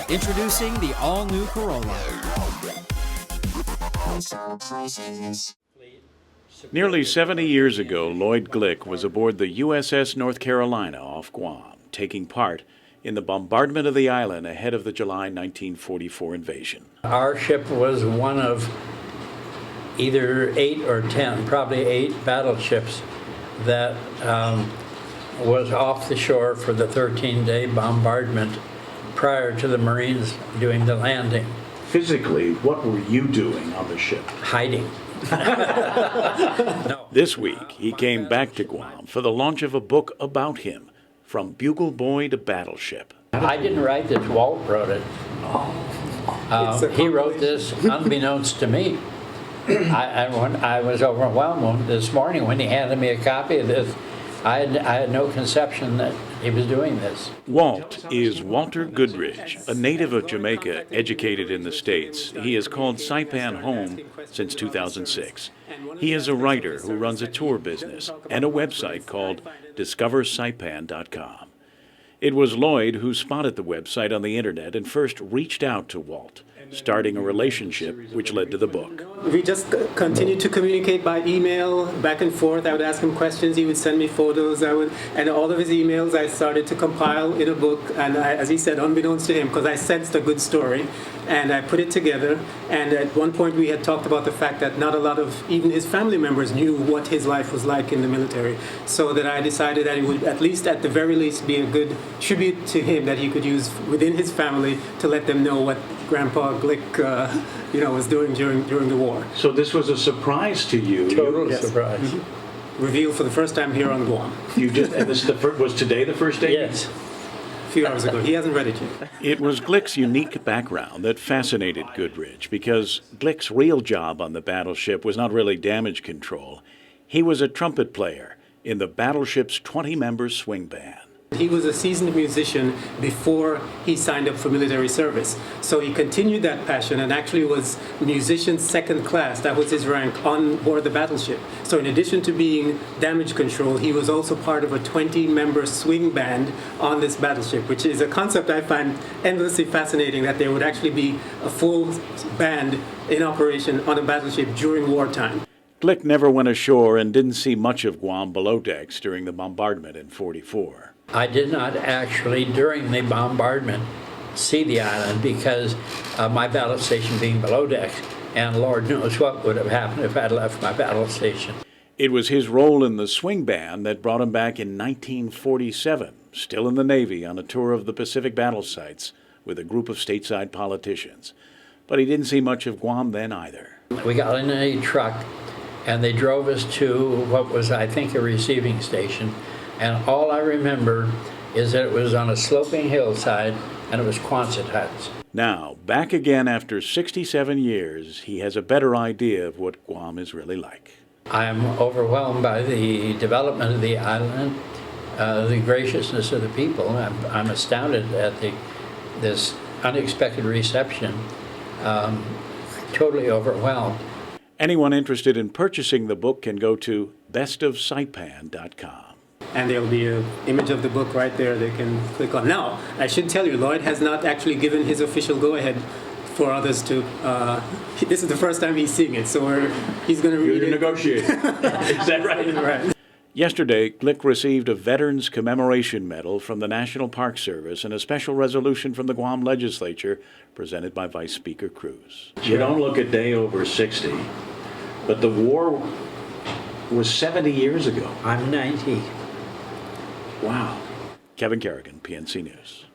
Introducing the all-new Corolla. Nearly 70 years ago, Lloyd Glick was aboard the USS North Carolina off Guam, taking part in the bombardment of the island ahead of the July 1944 invasion. Our ship was one of either 8 or 10, probably 8 battleships that was off the shore for the 13-day bombardment prior to the Marines doing the landing. Physically, what were you doing on the ship? Hiding. No. This week, he came back to Guam for the launch of a book about him, From Bugle Boy to Battleship. I didn't write this, Walt wrote it. He wrote this unbeknownst to me. I was overwhelmed this morning when he handed me a copy of this. I had no conception that he was doing this. Walt is Walter Goodrich, a native of Jamaica, educated in the States. He has called Saipan home since 2006. He is a writer who runs a tour business and a website called discoversaipan.com. It was Lloyd who spotted the website on the internet and first reached out to Walt, starting a relationship which led to the book. We just continued to communicate by email, back and forth. I would ask him questions, he would send me photos, and all of his emails I started to compile in a book, and as he said, unbeknownst to him, because I sensed a good story, and I put it together, and at one point we had talked about the fact that not a lot of, even his family members knew what his life was like in the military, so that I decided that it would, at least at the very least, be a good tribute to him that he could use within his family to let them know what Grandpa Glick was doing during the war. So this was a surprise to you. Total Yes. surprise. Mm-hmm. Revealed for the first time here on Guam. Was today the first day? Yes. A few hours ago. He hasn't read it yet. It was Glick's unique background that fascinated Goodrich, because Glick's real job on the battleship was not really damage control. He was a trumpet player in the battleship's 20-member swing band. He was a seasoned musician before he signed up for military service. So he continued that passion and actually was musician second class. That was his rank on board the battleship. So in addition to being damage control, he was also part of a 20-member swing band on this battleship, which is a concept I find endlessly fascinating, that there would actually be a full band in operation on a battleship during wartime. Glick never went ashore and didn't see much of Guam below decks during the bombardment in '44. I did not actually, during the bombardment, see the island because of my battle station being below decks, and Lord knows what would have happened if I'd left my battle station. It was his role in the swing band that brought him back in 1947, still in the Navy, on a tour of the Pacific battle sites with a group of stateside politicians. But he didn't see much of Guam then either. We got in a truck, and they drove us to what was, I think, a receiving station. And all I remember is that it was on a sloping hillside, and it was Quonset huts. Now, back again after 67 years, he has a better idea of what Guam is really like. I'm overwhelmed by the development of the island, the graciousness of the people. I'm astounded at this unexpected reception, totally overwhelmed. Anyone interested in purchasing the book can go to bestofsaipan.com. And there'll be an image of the book right there they can click on. Now, I should tell you, Lloyd has not actually given his official go-ahead for others to, this is the first time he's seeing it, so he's going to read it. You're negotiating. Is that right? Right. Yesterday, Glick received a Veterans Commemoration Medal from the National Park Service and a special resolution from the Guam Legislature presented by Vice Speaker Cruz. You don't look a day over 60, but the war was 70 years ago. I'm 90. Wow. Kevin Kerrigan, PNC News.